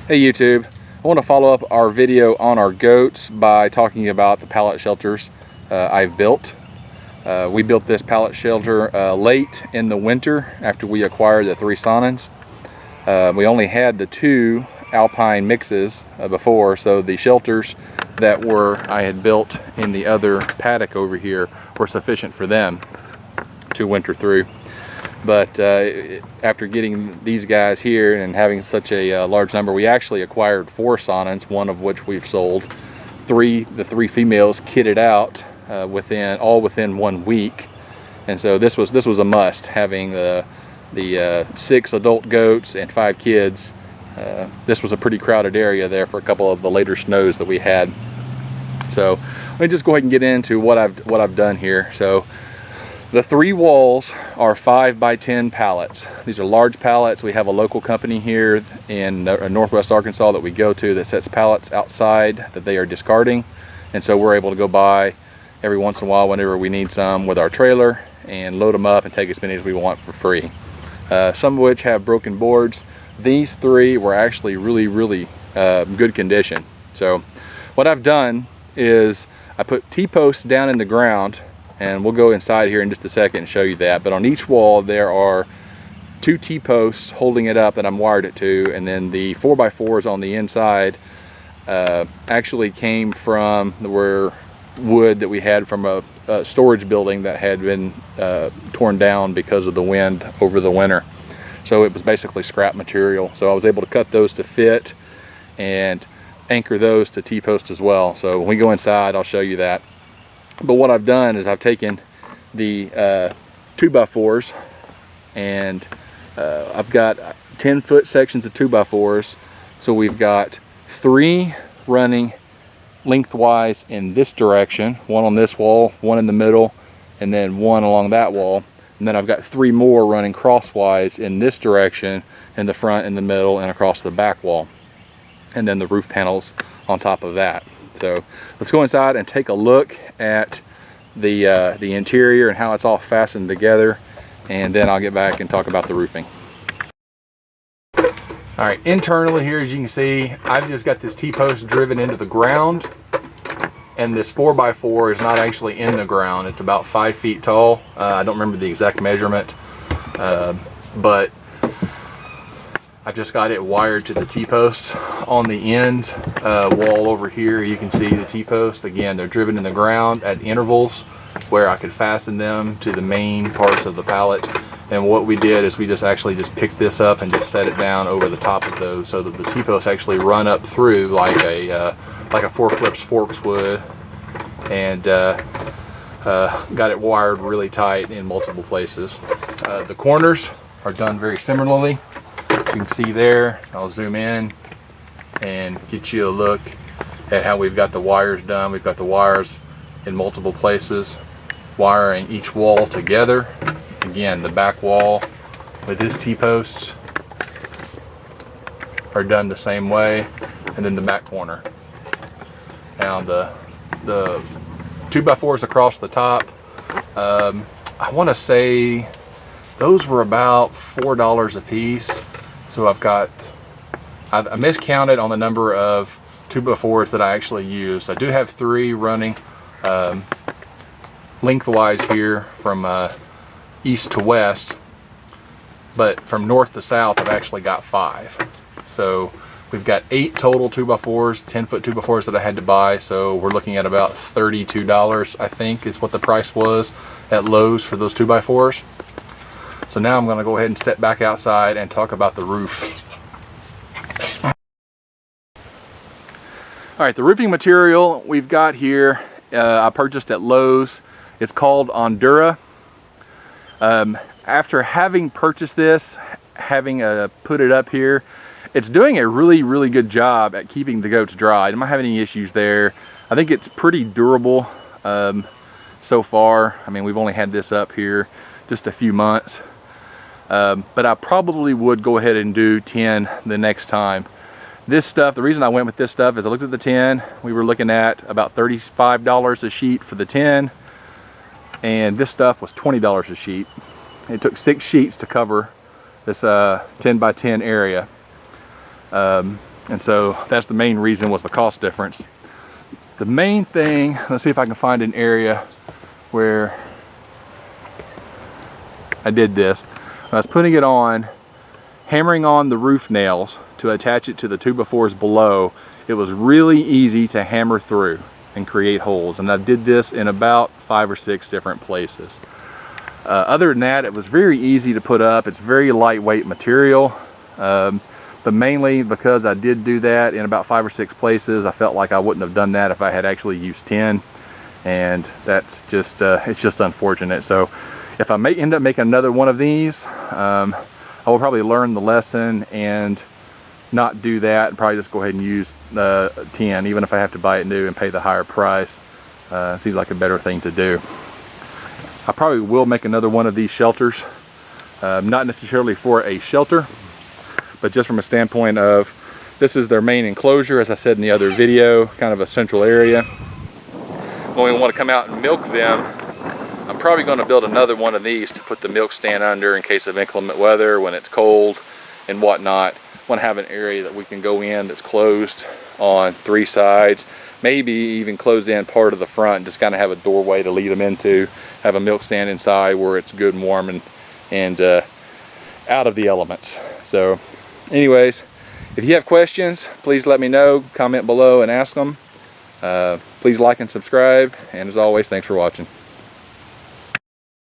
Hey YouTube, I want to follow up our video on our goats by talking about the pallet shelters I've built. We built this pallet shelter late in the winter after we acquired the 3 Sonnens. We only had the 2 alpine mixes before, so the shelters that I had built in the other paddock over here were sufficient for them to winter through. But after getting these guys here and having such a large number, we actually acquired 4 Sonnens, one of which we've sold. The 3 females kitted out within 1 week, and so this was a must, having the 6 adult goats and 5 kids. This was a pretty crowded area there for a couple of the later snows that we had. So let me just go ahead and get into what I've done here. So the 3 walls are 5 by 10 pallets. These are large pallets. We have a local company here in Northwest Arkansas that we go to that sets pallets outside that they are discarding, and so we're able to go by every once in a while whenever we need some with our trailer and load them up and take as many as we want for free. Some of which have broken boards. These 3 were actually really good condition. So what I've done is I put T-posts down in the ground, and we'll go inside here in just a second and show you that. But on each wall there are 2 T-posts holding it up that I'm wired it to, and then the 4x4s on the inside actually came from wood that we had from a storage building that had been torn down because of the wind over the winter. So it was basically scrap material. So I was able to cut those to fit and anchor those to T-post as well. So when we go inside, I'll show you that. But what I've done is I've taken the 2x4s, and I've got 10-foot sections of 2x4s. So we've got 3 running lengthwise in this direction, 1 on this wall, 1 in the middle, and then 1 along that wall. And then I've got 3 more running crosswise in this direction, in the front, in the middle, and across the back wall. And then the roof panels on top of that. So let's go inside and take a look at the interior and how it's all fastened together, and then I'll get back and talk about the roofing. All right, internally here, as you can see, I've just got this T-post driven into the ground, and this 4x4 is not actually in the ground. It's about 5 feet tall. I don't remember the exact measurement, but I've just got it wired to the T-posts on the end wall over here. You can see the T-posts. Again, they're driven in the ground at intervals where I could fasten them to the main parts of the pallet. And what we did is we just picked this up and just set it down over the top of those, so that the T-posts actually run up through like a forklift's forks would, and got it wired really tight in multiple places. The corners are done very similarly. You can see there. I'll zoom in and get you a look at how we've got the wires done. We've got the wires in multiple places, wiring each wall together. Again, the back wall with his T-posts are done the same way, and then the back corner. Now the 2x4s across the top, I want to say those were about $4 a piece. So I miscounted on the number of 2x4s that I actually used. I do have 3 running lengthwise here from east to west, but from north to south I've actually got 5. So we've got 8 total 2x4s, 10-foot 2x4s that I had to buy. So we're looking at about $32, I think, is what the price was at Lowe's for those 2x4s. So now I'm going to go ahead and step back outside and talk about the roof. All right, the roofing material we've got here, I purchased at Lowe's. It's called Ondura. After having purchased this, having put it up here, it's doing a really good job at keeping the goats dry. I don't have any issues there. I think it's pretty durable so far. I mean, we've only had this up here just a few months. But I probably would go ahead and do 10 the next time. This stuff, the reason I went with this stuff is I looked at the 10. We were looking at about $35 a sheet for the 10, and this stuff was $20 a sheet. It took 6 sheets to cover this 10 by 10 area. And so that's the main reason, was the cost difference. The main thing, let's see if I can find an area where I did this. When I was putting it on, hammering on the roof nails to attach it to the 2x4s below, it was really easy to hammer through and create holes. And I did this in about 5 or 6 different places. Other than that, it was very easy to put up. It's very lightweight material. But mainly because I did do that in about 5 or 6 places, I felt like I wouldn't have done that if I had actually used 10. And that's just, it's just unfortunate. So if I may end up making another one of these, I will probably learn the lesson and not do that, and probably just go ahead and use 10, even if I have to buy it new and pay the higher price. Seems like a better thing to do. I probably will make another one of these shelters, not necessarily for a shelter, but just from a standpoint of, this is their main enclosure, as I said in the other video, kind of a central area. When we want to come out and milk them, I'm probably going to build another one of these to put the milk stand under in case of inclement weather, when it's cold and whatnot. I want to have an area that we can go in that's closed on 3 sides, maybe even close in part of the front, just kind of have a doorway to lead them into, have a milk stand inside where it's good and warm and out of the elements. So anyways, if you have questions, please let me know, comment below and ask them. Please like and subscribe, and as always, thanks for watching.